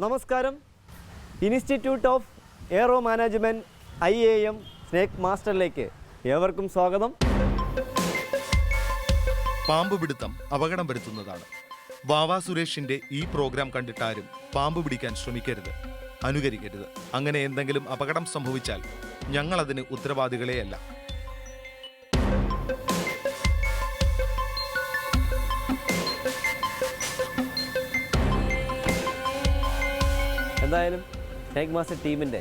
നമസ്കാരം. Institute of aero management IAM snake മാസ്റ്ററിലേക്ക് ഏവർക്കും സ്വാഗതം. പാമ്പ് പിടുത്തം അപകടം വരുത്തുന്നതാണ്. വാവാ സുരേഷിന്റെ ഈ പ്രോഗ്രാം കണ്ടിട്ടാരും പാമ്പ് പിടിക്കാൻ ശ്രമിക്കരുത്, അനുകരിക്കരുത്. അങ്ങനെ എന്തെങ്കിലും അപകടം സംഭവിച്ചാൽ ഞങ്ങളതിന് ഉത്തരവാദികളെയല്ല. എന്തായാലും സ്നേക്ക് മാസ്റ്റർ ടീമിൻ്റെ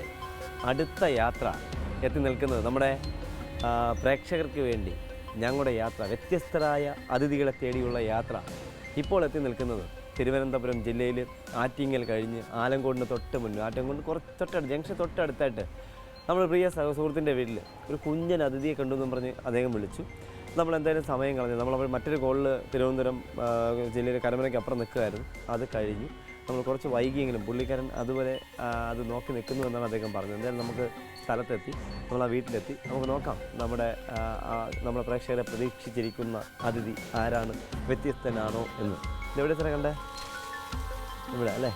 അടുത്ത യാത്ര എത്തി നിൽക്കുന്നത് നമ്മുടെ പ്രേക്ഷകർക്ക് വേണ്ടി ഞങ്ങളുടെ യാത്ര, വ്യത്യസ്തരായ അതിഥികളെ തേടിയുള്ള യാത്ര ഇപ്പോൾ എത്തി നിൽക്കുന്നത് തിരുവനന്തപുരം ജില്ലയിൽ ആറ്റിങ്ങൽ കഴിഞ്ഞ് ആലങ്കോടിന് തൊട്ട് മുന്നേ, ആറ്റിങ്ങോട് കുറച്ച് തൊട്ടടുത്ത്, ജംഗ്ഷൻ തൊട്ടടുത്തായിട്ട് നമ്മൾ പ്രിയ സുഹൃത്തിൻ്റെ വീട്ടിൽ ഒരു കുഞ്ഞൻ അതിഥിയെ കണ്ടു എന്ന് പറഞ്ഞ് അദ്ദേഹം വിളിച്ചു. നമ്മളെന്തായാലും സമയം കളഞ്ഞു. നമ്മളപ്പോൾ മറ്റൊരു കോളിൽ തിരുവനന്തപുരം ജില്ലയിൽ കരമനയ്ക്ക് അപ്പുറം നിൽക്കുമായിരുന്നു. അത് കഴിഞ്ഞു നമ്മൾ കുറച്ച് വൈകിയെങ്കിലും പുള്ളിക്കാരൻ അതുപോലെ അത് നോക്കി നിൽക്കുന്നു എന്നാണ് അദ്ദേഹം പറഞ്ഞത്. എന്തായാലും നമുക്ക് സ്ഥലത്തെത്തി, നമ്മൾ ആ വീട്ടിലെത്തി. നമുക്ക് നോക്കാം നമ്മുടെ പ്രേക്ഷകരെ പ്രതീക്ഷിച്ചിരിക്കുന്ന അതിഥി ആരാണ്, വ്യത്യസ്തനാണോ എന്ന്. ഇതെവിടെ സ്ഥലം കണ്ടേ? ഇവിടെ അല്ലേ?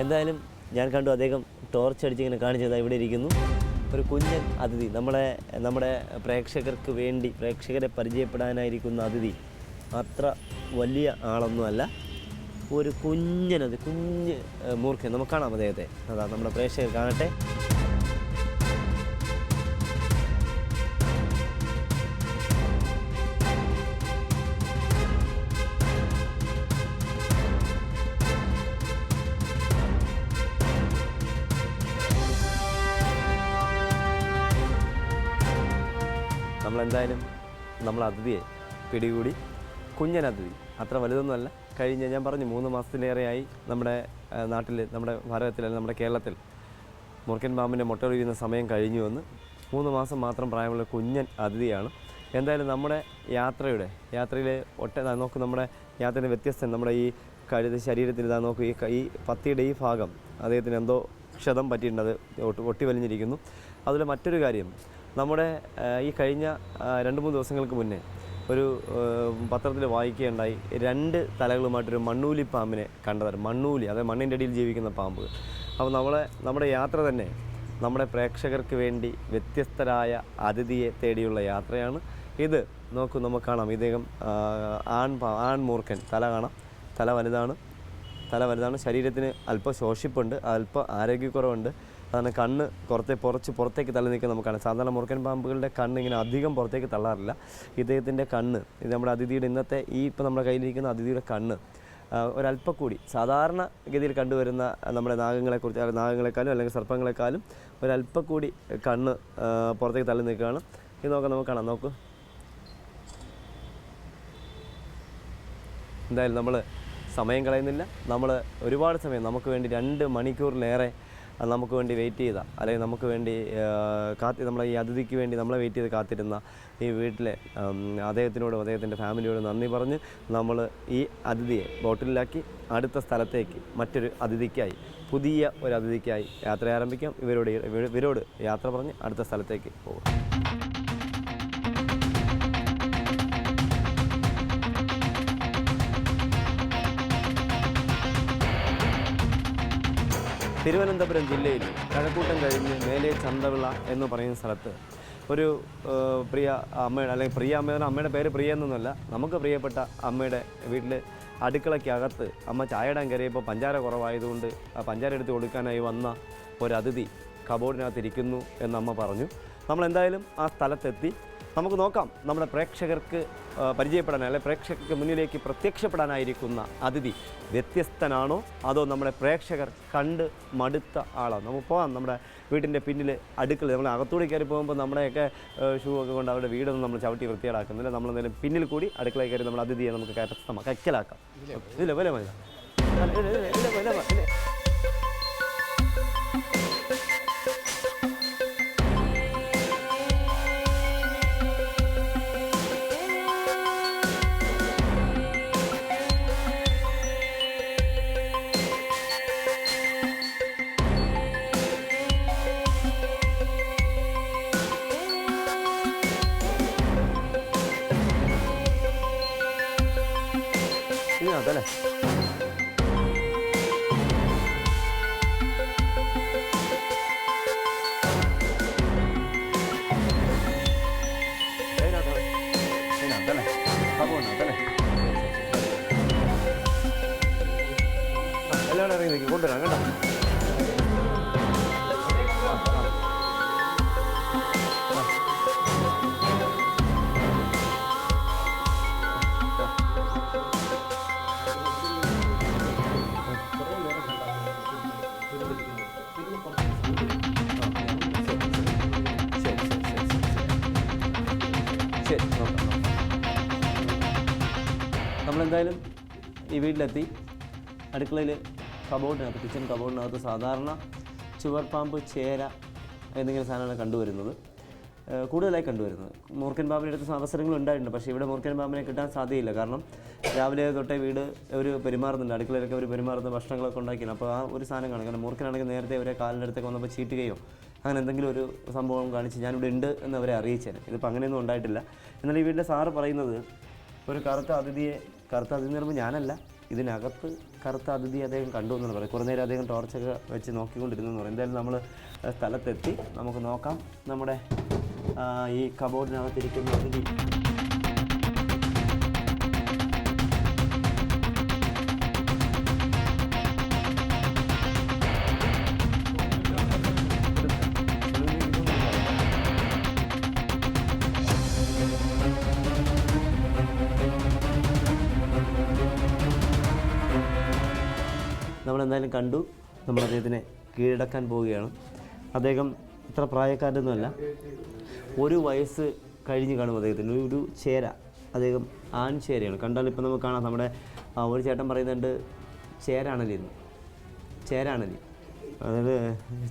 എന്തായാലും ഞാൻ കണ്ടു, അദ്ദേഹം ടോർച്ച് അടിച്ചിങ്ങനെ കാണിച്ചത് ഇവിടെ ഇരിക്കുന്നു. ഒരു കുഞ്ഞൻ അതിഥി, നമ്മുടെ പ്രേക്ഷകർക്ക് വേണ്ടി, പ്രേക്ഷകരെ പരിചയപ്പെടാനായിരിക്കുന്ന അതിഥി. അത്ര വലിയ ആളൊന്നുമല്ല, ഒരു കുഞ്ഞ് മൂർഖൻ. നമുക്ക് കാണാം അദ്ദേഹത്തെ. അതാ നമ്മുടെ പ്രേക്ഷകർ കാണട്ടെ. നമ്മളെന്തായാലും അതിഥിയെ പിടികൂടി. കുഞ്ഞൻ അതിഥി, അത്ര വലുതൊന്നുമല്ല. ഞാൻ പറഞ്ഞു 3 മാസത്തിലേറെയായി നമ്മുടെ നാട്ടിൽ, നമ്മുടെ ഭാരതത്തിൽ, നമ്മുടെ കേരളത്തിൽ മൂർഖൻ പാമ്പിൻ്റെ മുട്ട ഒഴിയുന്ന സമയം കഴിഞ്ഞുവെന്ന്. 3 മാസം മാത്രം പ്രായമുള്ള കുഞ്ഞൻ അതിഥിയാണ്. എന്തായാലും നമ്മുടെ യാത്രയിൽ നോക്കും, നമ്മുടെ യാത്രയുടെ വ്യത്യസ്തം. നമ്മുടെ ഈ ശരീരത്തിന് ഇതാ നോക്കും, ഈ പത്തിയുടെ ഈ ഭാഗം അദ്ദേഹത്തിന് എന്തോ ക്ഷതം പറ്റിയിട്ടുണ്ട്, അത് ഒട്ടി വലിഞ്ഞിരിക്കുന്നു. അതുപോലെ മറ്റൊരു കാര്യം, നമ്മുടെ ഈ കഴിഞ്ഞ 2-3 ദിവസങ്ങൾക്ക് മുന്നേ ഒരു പത്രത്തിൽ വായിക്കുകയുണ്ടായി, 2 തലകളുമായിട്ടൊരു മണ്ണൂലി പാമ്പിനെ കണ്ടതാണ്. മണ്ണൂലി, അതായത് മണ്ണിൻ്റെ അടിയിൽ ജീവിക്കുന്ന പാമ്പ്. അപ്പോൾ നമ്മുടെ യാത്ര തന്നെ നമ്മുടെ പ്രേക്ഷകർക്ക് വേണ്ടി വ്യത്യസ്തരായ അതിഥിയെ തേടിയുള്ള യാത്രയാണ് ഇത്. നോക്കൂ, നമുക്ക് കാണാം, ഇദ്ദേഹം ആൺ മൂർഖൻ. തല കാണാം, തല വലുതാണ്. ശരീരത്തിന് അല്പം ശോഷിപ്പുണ്ട്, അല്പം ആരോഗ്യക്കുറവുണ്ട്. അതാണ് കണ്ണ് പുറത്തേക്ക് തള്ളി നിൽക്കാൻ നമുക്ക് കാണാം. സാധാരണ മൂർഖൻ പാമ്പുകളുടെ കണ്ണ് ഇങ്ങനെ അധികം പുറത്തേക്ക് തള്ളാറില്ല. ഇദ്ദേഹത്തിൻ്റെ കണ്ണ്, ഇത് നമ്മുടെ അതിഥിയുടെ ഇന്നത്തെ ഇപ്പോൾ നമ്മുടെ കയ്യിലിരിക്കുന്ന അതിഥിയുടെ കണ്ണ് ഒരല്പം കൂടി സാധാരണ ഗതിയിൽ കണ്ടുവരുന്ന നമ്മുടെ നാഗങ്ങളെക്കാളും അല്ലെങ്കിൽ സർപ്പങ്ങളെക്കാളും ഒരല്പം കൂടി കണ്ണ് പുറത്തേക്ക് തള്ളി നിൽക്കുകയാണ്. ഇത് നമുക്ക് കാണാം. നോക്കൂ, എന്തായാലും നമ്മൾ സമയം കളയുന്നില്ല. നമ്മൾ ഒരുപാട് സമയം, നമുക്ക് വേണ്ടി 2 മണിക്കൂറിലേറെ നമുക്ക് വേണ്ടി വെയിറ്റ് ചെയ്ത, അല്ലെങ്കിൽ നമുക്ക് വേണ്ടി നമ്മളെ ഈ അതിഥിക്ക് വേണ്ടി നമ്മളെ വെയിറ്റ് ചെയ്ത് കാത്തിരുന്ന ഈ വീട്ടിലെ അദ്ദേഹത്തിനോടും അദ്ദേഹത്തിൻ്റെ ഫാമിലിയോടും നന്ദി പറഞ്ഞ് നമ്മൾ ഈ അതിഥിയെ ബോട്ടിലാക്കി അടുത്ത സ്ഥലത്തേക്ക് മറ്റൊരു അതിഥിക്കായി, പുതിയ ഒരു അതിഥിക്കായി യാത്ര ആരംഭിക്കാം. ഇവരോട് യാത്ര പറഞ്ഞ് അടുത്ത സ്ഥലത്തേക്ക് പോകും. തിരുവനന്തപുരം ജില്ലയിൽ കഴക്കൂട്ടം കഴിഞ്ഞ് മേലെ ചന്തവിള എന്ന് പറയുന്ന സ്ഥലത്ത് ഒരു പ്രിയ അമ്മയുടെ, അല്ലെങ്കിൽ പ്രിയ അമ്മയുടെ, അമ്മയുടെ പേര് പ്രിയ എന്നൊന്നുമല്ല, നമുക്ക് പ്രിയപ്പെട്ട അമ്മയുടെ വീട്ടിൽ അടുക്കളയ്ക്കകത്ത് അമ്മ ചായ ഇടാൻ കയറിയപ്പോൾ പഞ്ചാര കുറവായതുകൊണ്ട് ആ പഞ്ചാര എടുത്ത് കൊടുക്കാനായി വന്ന ഒരു അതിഥി കബോർഡിനകത്തിരിക്കുന്നു എന്ന് അമ്മ പറഞ്ഞു. നമ്മളെന്തായാലും ആ സ്ഥലത്തെത്തി. നമുക്ക് നോക്കാം, നമ്മുടെ പ്രേക്ഷകർക്ക് പരിചയപ്പെടാൻ, അല്ലെങ്കിൽ പ്രേക്ഷകർക്ക് മുന്നിലേക്ക് പ്രത്യക്ഷപ്പെടാനായിരിക്കുന്ന അതിഥി വ്യത്യസ്തനാണോ, അതോ നമ്മുടെ പ്രേക്ഷകർ കണ്ട് മടുത്ത ആളോ? നമുക്ക് പോകാം. നമ്മുടെ വീട്ടിൻ്റെ പിന്നിൽ അടുക്കള, നമ്മൾ അകത്തൂടെ കയറി പോകുമ്പോൾ നമ്മുടെയൊക്കെ ഷൂ ഒക്കെ കൊണ്ട് അവരുടെ വീടൊന്നും നമ്മൾ ചവിട്ടി വൃത്തിയേടാക്കുന്നില്ല. നമ്മളെന്തായാലും പിന്നിൽ കൂടി അടുക്കളയിൽ കയറി നമ്മുടെ അതിഥിയെ നമുക്ക് കൈക്കലാക്കാം. ഇല്ല വില മതി. ഇതിനകത്തല്ലേ? ഇതിനകത്തല്ലേ? കബോർഡിനകത്തല്ലേ? എല്ലാവരും ഇറങ്ങി നിൽക്കും, കൊണ്ടുവരാം കേട്ടോ. ശരി, നോക്കാം. നമ്മളെന്തായാലും ഈ വീട്ടിലെത്തി. അടുക്കളയിൽ കബോർഡിനകത്ത്, കിച്ചൺ കബോർഡിനകത്ത് സാധാരണ ചുവർപ്പാമ്പ്, ചേര എന്തെങ്കിലും സാധനങ്ങളാണ് കണ്ടുവരുന്നത്, കൂടുതലായി കണ്ടുവരുന്നത്. മൂർഖൻ പാമ്പിൻ്റെ അടുത്ത് അവസരങ്ങൾ ഉണ്ടായിട്ടുണ്ട്, പക്ഷേ ഇവിടെ മൂർഖൻ പാമ്പിനെ കിട്ടാൻ സാധ്യതയില്ല. കാരണം രാവിലെ തൊട്ടേ വീട് ഒരു പെരുമാറുന്നുണ്ട്, അടുക്കളയിലൊക്കെ ഒരു പെരുമാറുന്ന ഭക്ഷണങ്ങളൊക്കെ ഉണ്ടാക്കിയാണ്. അപ്പോൾ ആ ഒരു സാധനം കാണും. കാരണം മൂർഖനാണെങ്കിൽ നേരത്തെ അവരെ കാലിൻ്റെ അടുത്തൊക്കെ വന്നപ്പോൾ ചീറ്റുകയോ അങ്ങനെ എന്തെങ്കിലും ഒരു സംഭവം കാണിച്ച് ഞാനിവിടെ ഉണ്ട് എന്ന് അവരെ അറിയിച്ചേനെ. ഇതിപ്പോൾ അങ്ങനെയൊന്നും ഉണ്ടായിട്ടില്ല. എന്നാൽ ഈ വീട്ടിലെ സാറ് പറയുന്നത് ഒരു കറുത്ത അതിഥി എന്ന് പറയുമ്പോൾ ഞാനല്ല, ഇതിനകത്ത് കറുത്ത അതിഥി അദ്ദേഹം കണ്ടു എന്നാണ് പറയും. കുറേ നേരം അദ്ദേഹം ടോർച്ചൊക്കെ വെച്ച് നോക്കിക്കൊണ്ടിരുന്നു എന്ന് പറയും. എന്തായാലും നമ്മൾ സ്ഥലത്തെത്തി, നമുക്ക് നോക്കാം നമ്മുടെ ഈ കബോർഡിനകത്തിരിക്കുന്ന അതിഥി. നമ്മളെന്തായാലും കണ്ടു. നമ്മൾ അദ്ദേഹത്തിനെ കീഴടക്കാൻ പോവുകയാണ്. അദ്ദേഹം ഇത്ര പ്രായക്കാരനൊന്നുമല്ല, 1 വയസ്സ് കഴിഞ്ഞ് കാണും അദ്ദേഹത്തിന്. ഒരു ചേര, അദ്ദേഹം ആൺ ചേരയാണ്. കണ്ടാൽ ഇപ്പോൾ നമുക്ക് കാണാം, നമ്മുടെ ഒരു ചേട്ടൻ പറയുന്നുണ്ട് ചേരാണലി എന്ന്. ചേരാണലി, അതായത്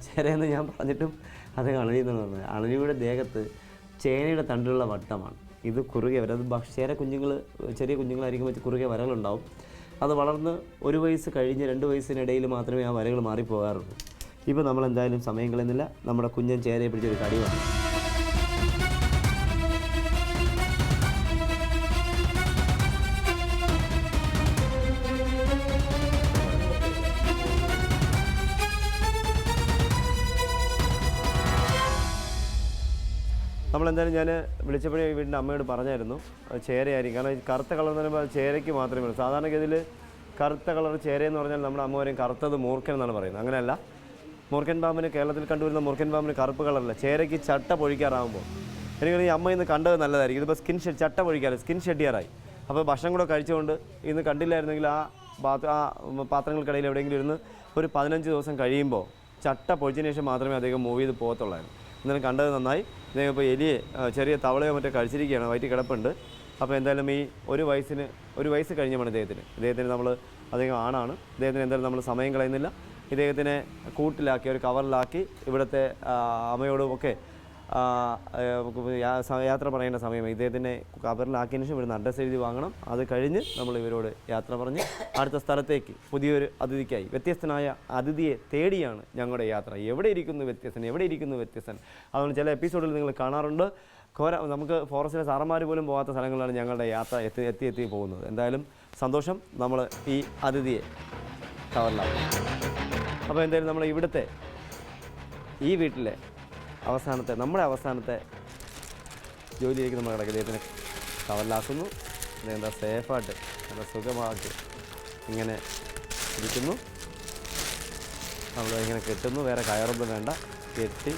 ചേരയെന്ന് ഞാൻ പറഞ്ഞിട്ടും അദ്ദേഹം അണലി എന്നാണ് പറഞ്ഞത്. അണലിയുടെ ദേഹത്ത് ചേനയുടെ തണ്ടിലുള്ള വട്ടമാണ്. ഇത് കുറുകെ വര, അത് ചേര കുഞ്ഞുങ്ങൾ, ചെറിയ കുഞ്ഞുങ്ങളായിരിക്കും വെച്ച് കുറുകെ വരകളുണ്ടാവും. അത് വളർന്ന് 1 വയസ്സ് കഴിഞ്ഞ് 2 വയസ്സിനിടയിൽ മാത്രമേ ആ വരകൾ മാറിപ്പോകാറുള്ളൂ. ഇപ്പോൾ നമ്മളെന്തായാലും സമയം കളയുന്നില്ല, നമ്മുടെ കുഞ്ഞൻ ചേരയെ പിടിച്ചൊരു കടി വന്നു. നമ്മളെന്തായാലും ഞാൻ വിളിച്ചപ്പോഴേ വീടിൻ്റെ അമ്മയോട് പറഞ്ഞായിരുന്നു ചേരയായിരിക്കും. കാരണം കറുത്ത കളർ എന്ന് പറയുമ്പോൾ ചേരയ്ക്ക് മാത്രമേ ഉള്ളൂ. സാധാരണഗതിയിൽ കറുത്ത കളർ ചേരയെന്ന് പറഞ്ഞാൽ നമ്മുടെ അമ്മ പറയും കറുത്തത് മൂർഖൻ എന്നാണ് പറയുന്നത്. അങ്ങനെയല്ല, മൂർഖൻ പാമ്പിന്, കേരളത്തിൽ കണ്ടുവരുന്ന മൂർഖൻ പാമ്പിന് കറുപ്പ് കളറല്ല. ചേരയ്ക്ക് ചട്ട പൊഴിക്കാറാകുമ്പോൾ എനിക്ക് ഈ അമ്മ ഇന്ന് കണ്ടത് നല്ലതായിരിക്കും. ഇതിപ്പോൾ ചട്ട പൊഴിക്കാറ്, സ്കിൻ ഷെഡ് ചെയ്യാറായി. അപ്പോൾ ഭക്ഷണം കൂടെ കഴിച്ചുകൊണ്ട് ഇന്ന് കണ്ടില്ലായിരുന്നെങ്കിൽ ആ പാത്രങ്ങൾക്കിടയിൽ എവിടെയെങ്കിലും ഇരുന്ന് ഒരു 15 ദിവസം കഴിയുമ്പോൾ ചട്ട പൊഴിച്ചതിന് ശേഷം മാത്രമേ അദ്ദേഹം മൂവ് ചെയ്ത് പോകത്തുള്ളായിരുന്നു. എന്നാലും കണ്ടത് നന്നായി. അദ്ദേഹം ഇപ്പോൾ എലിയെ, ചെറിയ തവളയോ മറ്റോ കഴിച്ചിരിക്കുകയാണ്, വയറ്റിൽ കിടപ്പുണ്ട്. അപ്പോൾ എന്തായാലും ഈ 1 വയസ്സ് കഴിഞ്ഞാണ് ഇദ്ദേഹത്തിന് നമ്മൾ, അദ്ദേഹം ആണാണ്. ഇദ്ദേഹത്തിന് എന്തായാലും നമ്മൾ സമയം കളയുന്നില്ല. ഇദ്ദേഹത്തിനെ കൂട്ടിലാക്കി, ഒരു കവറിലാക്കി ഇവിടുത്തെ അമ്മയോടുമൊക്കെ യാത്ര പറയേണ്ട സമയം. ഇദ്ദേഹത്തിനെ കവറിലാക്കിയതിന് ശേഷം ഇവിടുന്ന് അഡ്രസ്സ് എഴുതി വാങ്ങണം. അത് കഴിഞ്ഞ് നമ്മൾ ഇവരോട് യാത്ര പറഞ്ഞ് അടുത്ത സ്ഥലത്തേക്ക് പുതിയൊരു അതിഥിക്കായി, വ്യത്യസ്തനായ അതിഥിയെ തേടിയാണ് ഞങ്ങളുടെ യാത്ര. എവിടെ ഇരിക്കുന്നു വ്യത്യസ്തൻ. അതുകൊണ്ട് ചില എപ്പിസോഡിൽ നിങ്ങൾ കാണാറുണ്ട്, നമുക്ക് ഫോറസ്റ്റിലെ സാറന്മാർ പോലും പോകാത്ത സ്ഥലങ്ങളിലാണ് ഞങ്ങളുടെ യാത്ര എത്തി പോകുന്നത്. എന്തായാലും സന്തോഷം, നമ്മൾ ഈ അതിഥിയെ കവറിലാക്കും. അപ്പോൾ എന്തായാലും നമ്മൾ ഇവിടുത്തെ ഈ വീട്ടിലെ നമ്മുടെ അവസാനത്തെ ജോലിയിലേക്ക് നമ്മൾ കിടക്കുക. ഇദ്ദേഹത്തിനെ കവറിലാക്കുന്നു. ഇതെന്താ സേഫായിട്ട് നല്ല സുഖമാക്കി ഇങ്ങനെ ഇരിക്കുന്നു. നമ്മൾ ഇങ്ങനെ കെട്ടുന്നു, വേറെ കയറൊന്നും വേണ്ട, കെട്ടി